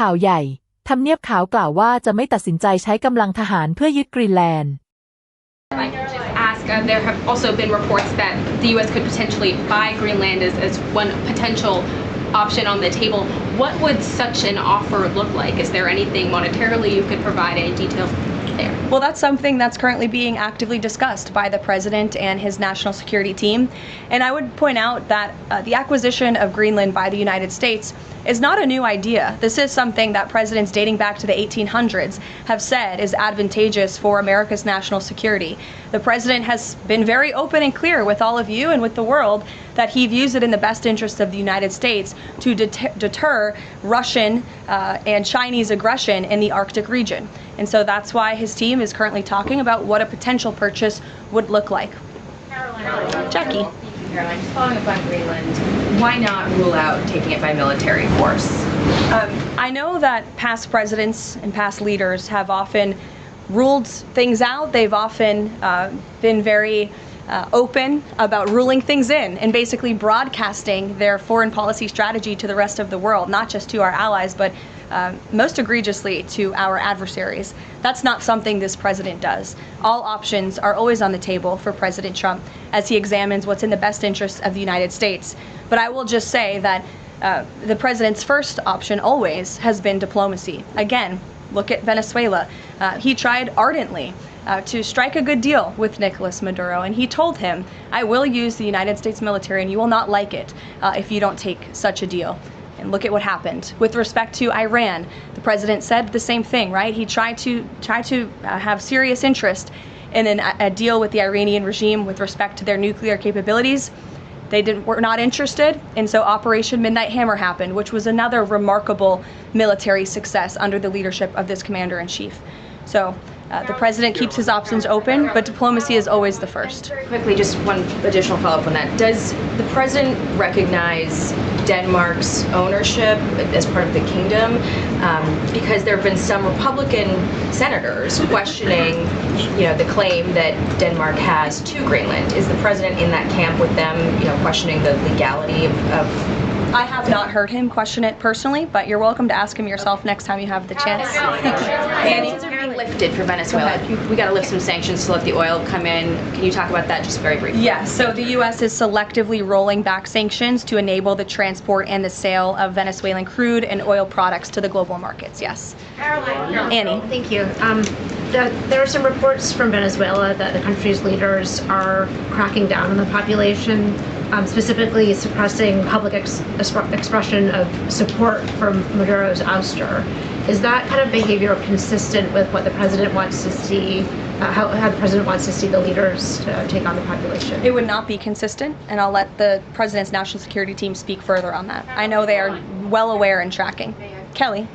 ข่าวใหญ่ทำเนียบขาวกล่าวว่าจะไม่ตัดสินใจใช้กำลังทหารเพื่อยึดกรีนแลนด์ I could just ask, there have also been reports that the U.S. could potentially buy Greenland as one potential option on the table. What would such an offer look like? Is there anything monetarily you could provide? Any details there? Well, that's something that's currently being actively discussed by the president and his national security team. And I would point out that the acquisition of Greenland by the United States is not a new idea. This is something that presidents dating back to the 1800s have said is advantageous for America's national security. The president has been very open and clear with all of you and with the world that he views it in the best interest of the United States to deter Russian and Chinese aggression in the Arctic region. And so that's why his team is currently talking about what a potential purchase would look like. Jackie. Caroline, just following up on Greenland, why not rule out taking it by military force? I know that past presidents and past leaders have often ruled things out. They've often been very open about ruling things in and basically broadcasting their foreign policy strategy to the rest of the world, not just to our allies, but most egregiously to our adversaries. That's not something this president does. All options are always on the table for President Trump as he examines what's in the best interests of the United States. But I will just say that the president's first option always has been diplomacy. Again, look at Venezuela. He tried ardently to strike a good deal with Nicolas Maduro, and he told him, I will use the United States military and you will not like it if you don't take such a deal. And look at what happened. With respect to Iran, the president said the same thing, right? He tried to have serious interest in a deal with the Iranian regime with respect to their nuclear capabilities. They were not interested, and so Operation Midnight Hammer happened, which was another remarkable military success under the leadership of this commander-in-chief. So the president keeps his options open, but diplomacy is always the first. Very quickly, just one additional follow-up on that. Does the president recognize Denmark's ownership as part of the kingdom? Because there have been some Republican senators questioning, the claim that Denmark has to Greenland. Is the president in that camp with them, questioning the legality of I have not heard him question it personally, but you're welcome to ask him yourself next time you have the chance. Sanctions are being lifted for Venezuela. We got to lift some sanctions to let the oil come in. Can you talk about that just very briefly? Yes, so the U.S. is selectively rolling back sanctions to enable the transport and the sale of Venezuelan crude and oil products to the global markets, yes. Annie. Thank you. There are some reports from Venezuela that the country's leaders are cracking down on the population, specifically suppressing public expression of support for Maduro's ouster. Is that kind of behavior consistent with what the president wants to see, how the president wants to see the leaders take on the population? It would not be consistent, and I'll let the president's national security team speak further on that. I know they are well aware and tracking. Kelly.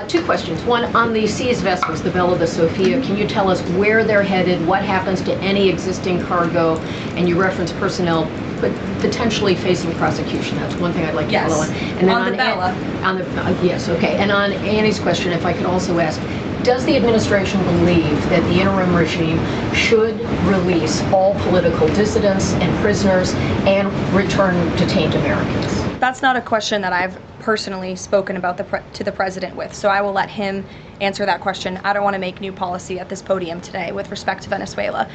Two questions. One, on the seized vessels, the Bella, the Sophia, can you tell us where they're headed, what happens to any existing cargo, and you reference personnel but potentially facing prosecution? That's one thing I'd like to follow on. And then on the Bella. Yes, okay. And on Annie's question, if I could also ask, does the administration believe that the interim regime should release all political dissidents and prisoners and return detained Americans? That's not a question that I've personally spoken about to the president with, so I will let him answer that question. I don't want to make new policy at this podium today with respect to Venezuela.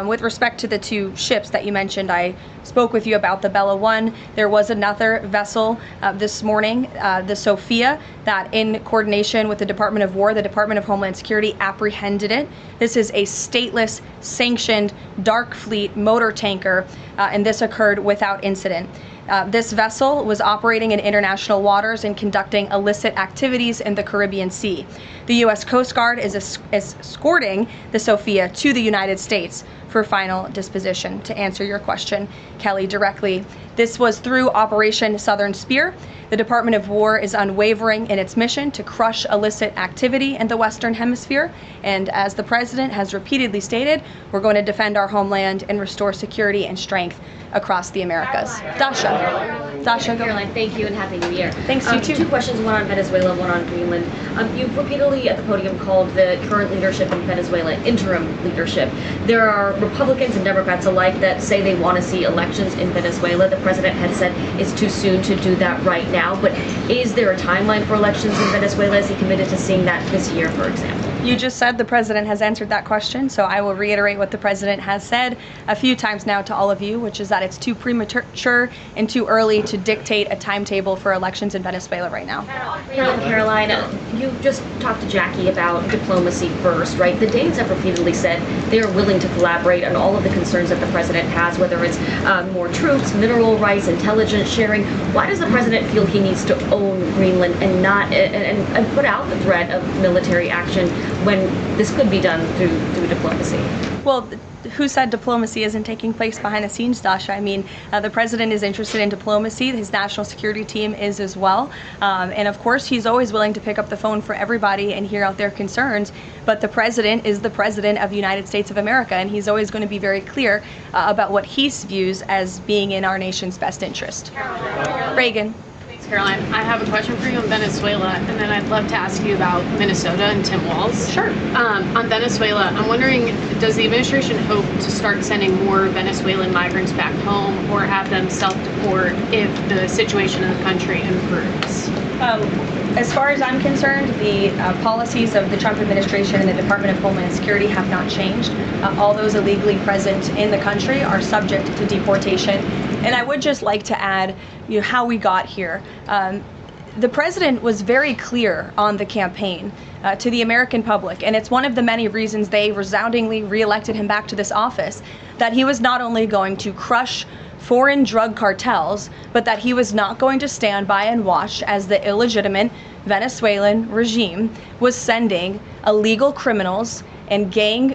With respect to the two ships that you mentioned, I spoke with you about the Bella 1. There was another vessel this morning, the Sophia, that in coordination with the Department of War, the Department of Homeland Security apprehended it. This is a stateless, sanctioned, dark fleet motor tanker, and this occurred without incident. This vessel was operating in international waters and conducting illicit activities in the Caribbean Sea. The U.S. Coast Guard is escorting the Sophia to the United States for final disposition. To answer your question, Kelly, directly, this was through Operation Southern Spear. The Department of War is unwavering in its mission to crush illicit activity in the Western Hemisphere. And as the President has repeatedly stated, we're going to defend our homeland and restore security and strength across the Americas. Dasha, go. Caroline, thank you and Happy New Year. Thanks, you too. Two questions, one on Venezuela, one on Greenland. You've repeatedly at the podium called the current leadership in Venezuela interim leadership. There are Republicans and Democrats alike that say they want to see elections in Venezuela. The president had said it's too soon to do that right now, but is there a timeline for elections in Venezuela? Is he committed to seeing that this year, for example? You just said the president has answered that question, so I will reiterate what the president has said a few times now to all of you, which is that it's too premature and too early to dictate a timetable for elections in Venezuela right now. Caroline, you just talked to Jackie about diplomacy first, right? The Danes have repeatedly said they are willing to collaborate on all of the concerns that the president has, whether it's more troops, mineral rights, intelligence sharing. Why does the president feel he needs to own Greenland and not and put out the threat of military action when this could be done through diplomacy? Well, who said diplomacy isn't taking place behind the scenes, Dasha? I mean, the president is interested in diplomacy. His national security team is as well. And of course, he's always willing to pick up the phone for everybody and hear out their concerns. But the president is the president of the United States of America, and he's always going to be very clear about what he views as being in our nation's best interest. Reagan. Caroline, I have a question for you on Venezuela, and then I'd love to ask you about Minnesota and Tim Walz. Sure. On Venezuela, I'm wondering, does the administration hope to start sending more Venezuelan migrants back home or have them self-deport if the situation in the country improves? As far as I'm concerned, the policies of the Trump administration and the Department of Homeland Security have not changed. All those illegally present in the country are subject to deportation. And I would just like to add, how we got here. The president was very clear on the campaign to the American public, and it's one of the many reasons they resoundingly reelected him back to this office, that he was not only going to crush foreign drug cartels, but that he was not going to stand by and watch as the illegitimate Venezuelan regime was sending illegal criminals and gang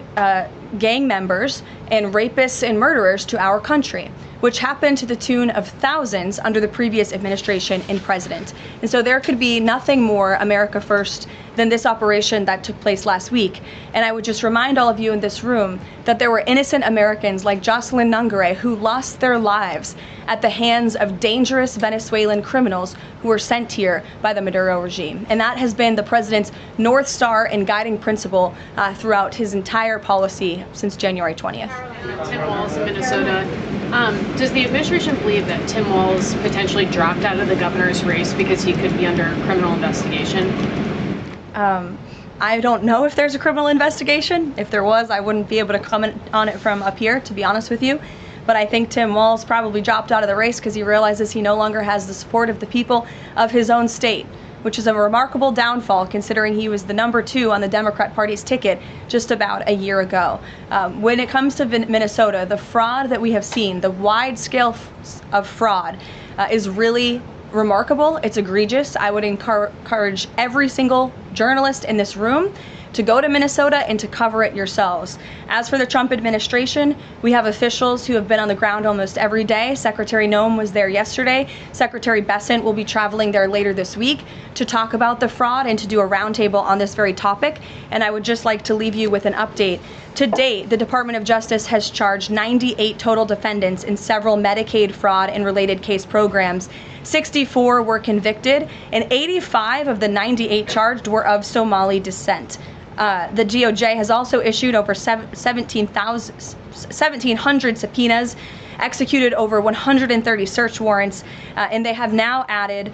members and rapists and murderers to our country, which happened to the tune of thousands under the previous administration and president. And so there could be nothing more America first than this operation that took place last week. And I would just remind all of you in this room that there were innocent Americans like Jocelyn Nungare who lost their lives at the hands of dangerous Venezuelan criminals who were sent here by the Maduro regime. And that has been the president's North Star and guiding principle throughout his entire policy since January 20th. Tim Walz in Minnesota. Does the administration believe that Tim Walz potentially dropped out of the governor's race because he could be under criminal investigation? I don't know if there's a criminal investigation. If there was, I wouldn't be able to comment on it from up here, to be honest with you. But I think Tim Walz probably dropped out of the race because he realizes he no longer has the support of the people of his own state, which is a remarkable downfall considering he was the number 2 on the Democrat Party's ticket just about a year ago. When it comes to Minnesota, the fraud that we have seen, the wide scale of fraud is really remarkable. It's egregious. I would encourage every single journalist in this room to go to Minnesota and to cover it yourselves. As for the Trump administration, we have officials who have been on the ground almost every day. Secretary Noem was there yesterday. Secretary Bessent will be traveling there later this week to talk about the fraud and to do a roundtable on this very topic. And I would just like to leave you with an update. To date, the Department of Justice has charged 98 total defendants in several Medicaid fraud and related case programs. 64 were convicted, and 85 of the 98 charged were of Somali descent. The DOJ has also issued over 1,700 subpoenas, executed over 130 search warrants, and they have now added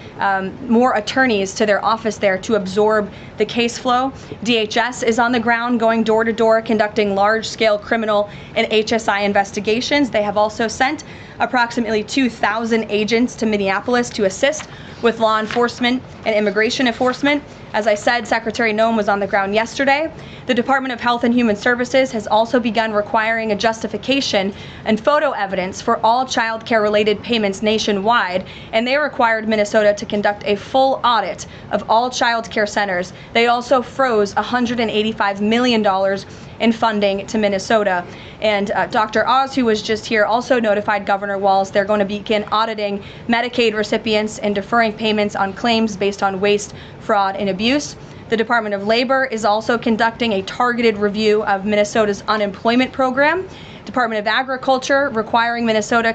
more attorneys to their office there to absorb the case flow. DHS is on the ground going door to door conducting large-scale criminal and HSI investigations. They have also sent approximately 2,000 agents to Minneapolis to assist with law enforcement and immigration enforcement. As I said, Secretary Noem was on the ground yesterday. The Department of Health and Human Services has also begun requiring a justification and photo evidence for all child care related payments nationwide, and they required Minnesota to conduct a full audit of all child care centers. They also froze $185 million in funding to Minnesota. And Dr. Oz, who was just here, also notified Governor Walz they're going to begin auditing Medicaid recipients and deferring payments on claims based on waste, fraud, and abuse. The Department of Labor is also conducting a targeted review of Minnesota's unemployment program. Department of Agriculture requiring Minnesota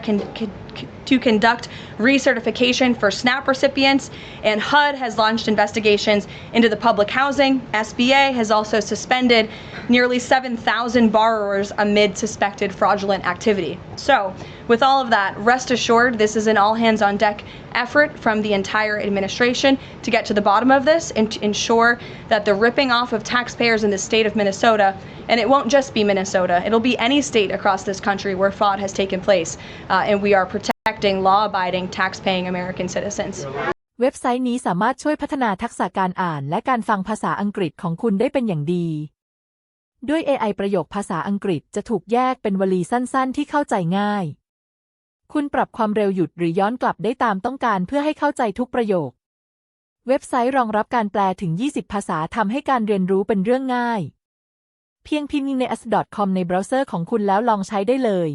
to conduct recertification for SNAP recipients, and HUD has launched investigations into the public housing. SBA has also suspended nearly 7,000 borrowers amid suspected fraudulent activity. So, with all of that, rest assured this is an all-hands-on-deck effort from the entire administration to get to the bottom of this and to ensure that the ripping off of taxpayers in the state of Minnesota, and it won't just be Minnesota, it'll be any state across this country where fraud has taken place, and we are protecting law-abiding, tax-paying American citizens. เว็บไซต์นี้สามารถช่วยพัฒนาทักษะการอ่านและการฟังภาษาอังกฤษของคุณได้เป็นอย่างดี ด้วย AI ประโยคภาษาอังกฤษจะถูกแยกเป็นวลีสั้นๆที่เข้าใจง่าย คุณปรับความเร็วหยุดหรือย้อนกลับได้ตามต้องการเพื่อให้เข้าใจทุกประโยค เว็บไซต์รองรับการแปลถึง 20 ภาษาทำให้การเรียนรู้เป็นเรื่องง่าย เพียงพิมพ์ใน as.com ในเบราว์เซอร์ของคุณแล้วลองใช้ได้เลย